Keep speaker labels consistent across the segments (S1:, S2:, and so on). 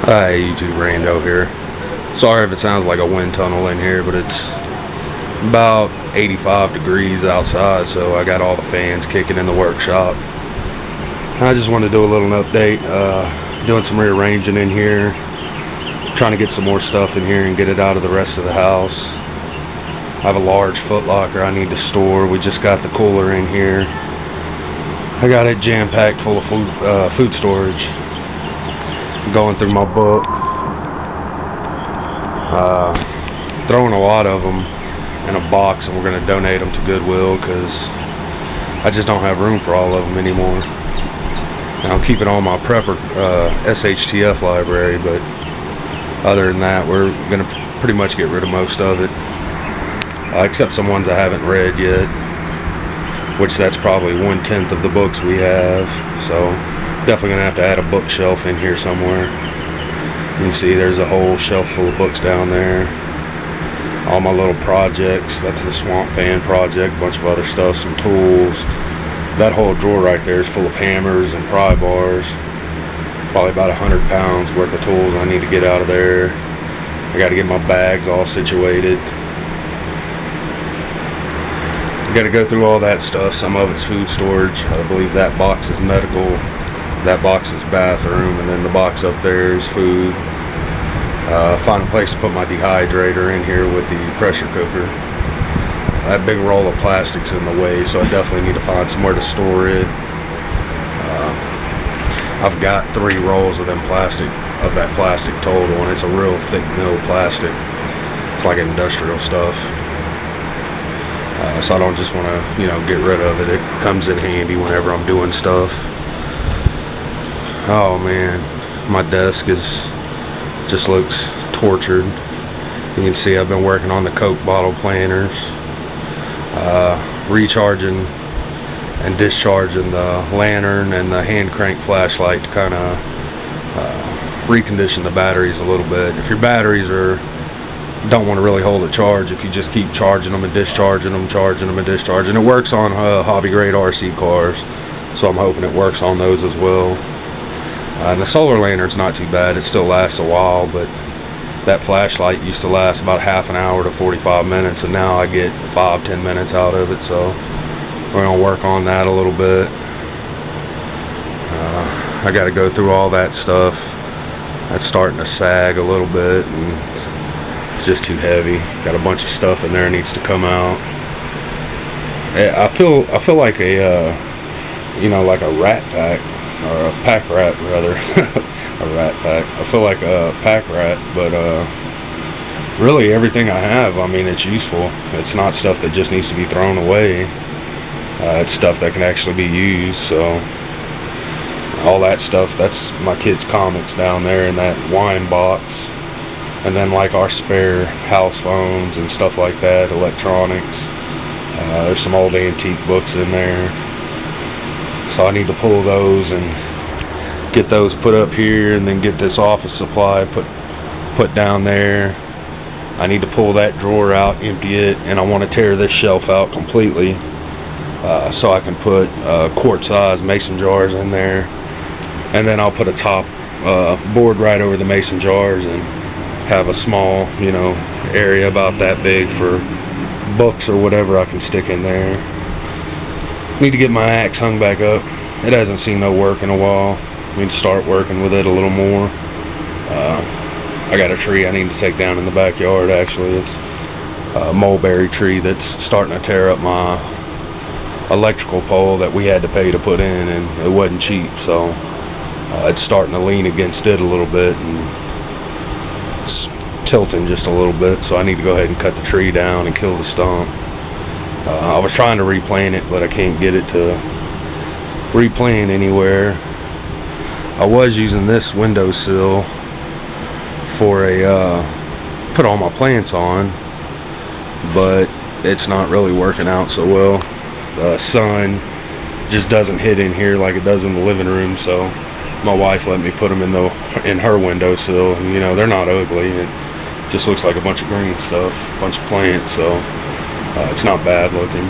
S1: Hi, YouTube, Rando here. Sorry if it sounds like a wind tunnel in here, but it's about 85 degrees outside, so I got all the fans kicking in the workshop. I just wanted to do a little update, doing some rearranging in here, trying to get some more stuff in here and get it out of the rest of the house. I have a large Foot Locker I need to store. We just got the cooler in here. I got it jam-packed full of food storage. Going through my book, throwing a lot of them in a box, and we're going to donate them to Goodwill because I just don't have room for all of them anymore. And I'm keeping all my prepper SHTF library, but other than that, we're going to pretty much get rid of most of it, except some ones I haven't read yet, which that's probably 1/10 of the books we have. So definitely going to have to add a bookshelf in here somewhere. You can see there's a whole shelf full of books down there. All my little projects. That's the Swamp Fan project, a bunch of other stuff, some tools. That whole drawer right there is full of hammers and pry bars. Probably about 100 pounds worth of tools I need to get out of there. I got to get my bags all situated. Got to go through all that stuff. Some of it's food storage. I believe that box is medical. That box is bathroom, and then the box up there is food. Find a place to put my dehydrator in here with the pressure cooker. That big roll of plastic's in the way, so I definitely need to find somewhere to store it. I've got 3 rolls of that plastic total, and it's a real thick mill plastic. It's like industrial stuff. So I don't just want to, get rid of it. It comes in handy whenever I'm doing stuff. Oh man, my desk just looks tortured. You can see I've been working on the Coke bottle planners, recharging and discharging the lantern and the hand crank flashlight to kind of recondition the batteries a little bit. If your batteries don't want to really hold a charge, if you just keep charging them and discharging them, charging them and discharging, it works on hobby grade RC cars, so I'm hoping it works on those as well. And the solar lantern's not too bad. It still lasts a while, but that flashlight used to last about half an hour to 45 minutes, and now I get 5-10 minutes out of it, so we're going to work on that a little bit. I got to go through all that stuff. That's starting to sag a little bit, and it's just too heavy. Got a bunch of stuff in there that needs to come out. I feel like like a rat pack. Or a pack rat, rather. A rat pack. I feel like a pack rat, but really everything I have, it's useful. It's not stuff that just needs to be thrown away. It's stuff that can actually be used, so all that stuff, that's my kids' comics down there in that wine box. And then like our spare house phones and stuff like that, electronics. There's some old antique books in there. So I need to pull those and get those put up here, and then get this office supply put down there. I need to pull that drawer out, empty it, and I want to tear this shelf out completely so I can put quart-size mason jars in there. And then I'll put a top board right over the mason jars and have a small, area about that big for books or whatever I can stick in there. Need to get my axe hung back up. It hasn't seen no work in a while. Need to start working with it a little more. I got a tree I need to take down in the backyard, actually. It's a mulberry tree that's starting to tear up my electrical pole that we had to pay to put in, and it wasn't cheap, so it's starting to lean against it a little bit, and it's tilting just a little bit, so I need to go ahead and cut the tree down and kill the stump. I was trying to replant it, but I can't get it to replant anywhere. I was using this windowsill for put all my plants on, but it's not really working out so well. The sun just doesn't hit in here like it does in the living room, so my wife let me put them in her windowsill, and they're not ugly. It just looks like a bunch of green stuff, a bunch of plants, so it's not bad looking.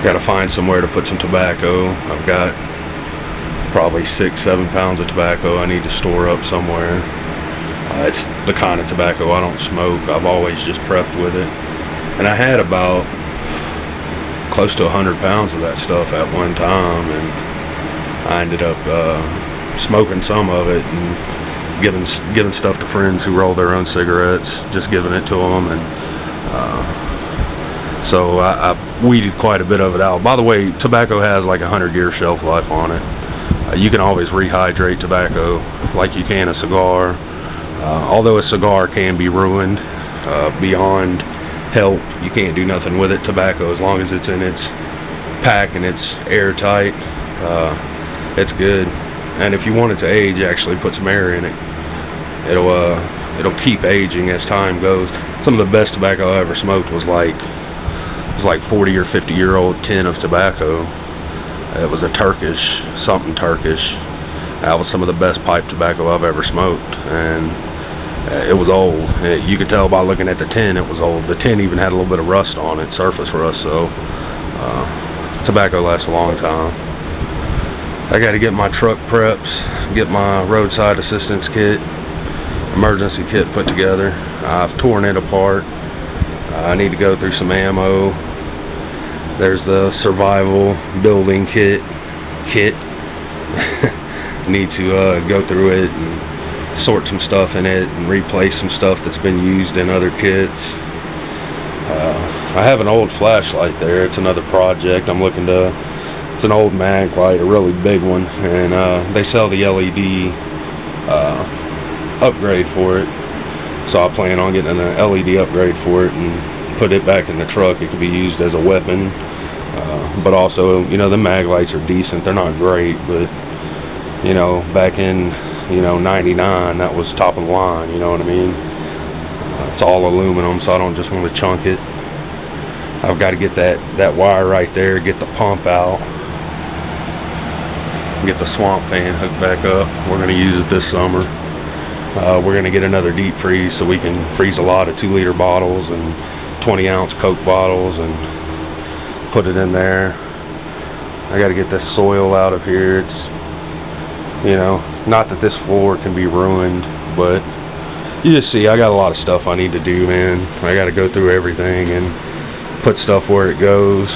S1: Got to find somewhere to put some tobacco. I've got probably 6-7 pounds of tobacco I need to store up somewhere. It's the kind of tobacco I don't smoke. I've always just prepped with it. And I had about close to 100 pounds of that stuff at one time, and I ended up smoking some of it and giving stuff to friends who roll their own cigarettes, just giving it to them. And so I weeded quite a bit of it out. By the way, tobacco has like a 100-year shelf life on it. You can always rehydrate tobacco like you can a cigar. Although a cigar can be ruined beyond help, you can't do nothing with it. Tobacco, as long as it's in its pack and it's airtight, it's good. And if you want it to age, actually put some air in it. It'll keep aging as time goes. Some of the best tobacco I ever smoked was like 40 or 50-year-old tin of tobacco. It was a Turkish. That was some of the best pipe tobacco I've ever smoked, and it was old. You could tell by looking at the tin it was old. The tin even had a little bit of rust on it, surface rust, so tobacco lasts a long time. I got to get my truck preps, get my roadside assistance kit, emergency kit put together. I've torn it apart. I need to go through some ammo. There's the survival building kit. Need to go through it and sort some stuff in it and replace some stuff that's been used in other kits. I have an old flashlight there. It's another project. It's an old mag light, a really big one, and they sell the LED upgrade for it. So I plan on getting an LED upgrade for it and put it back in the truck. It could be used as a weapon. But also, the mag lights are decent. They're not great, but back in 99, that was top of the line, you know what I mean? It's all aluminum, so I don't just want to chunk it. I've got to get that wire right there, get the pump out, get the swamp fan hooked back up. We're going to use it this summer. We're going to get another deep freeze so we can freeze a lot of 2-liter bottles and 20-ounce Coke bottles and put it in there. I got to get this soil out of here. It's, not that this floor can be ruined, but you just see, I got a lot of stuff I need to do, man. I got to go through everything and put stuff where it goes.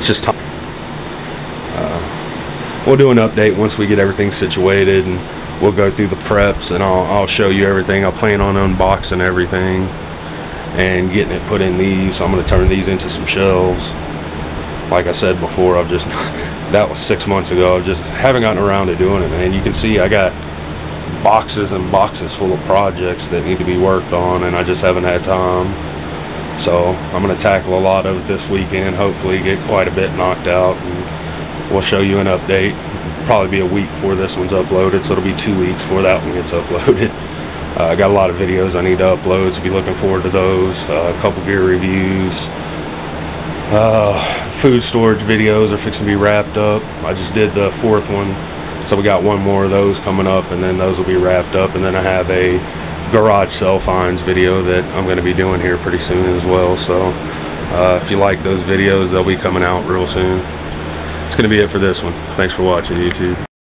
S1: It's just time. We'll do an update once we get everything situated, and we'll go through the preps, and I'll show you everything. I plan on unboxing everything and getting it put in these. So I'm going to turn these into some shelves. Like I said before, that was 6 months ago. I just haven't gotten around to doing it, man. You can see I got boxes and boxes full of projects that need to be worked on, and I just haven't had time. So I'm going to tackle a lot of it this weekend, hopefully get quite a bit knocked out, and we'll show you an update. It'll probably be a week before this one's uploaded, so it'll be 2 weeks before that one gets uploaded. I got a lot of videos I need to upload, so be looking forward to those. A couple gear reviews. Food storage videos are fixing to be wrapped up. I just did the 4th one, so we got one more of those coming up, and then those will be wrapped up. And then I have a garage cell finds video that I'm going to be doing here pretty soon as well. So if you like those videos, they'll be coming out real soon. It's going to be it for this one. Thanks for watching, YouTube.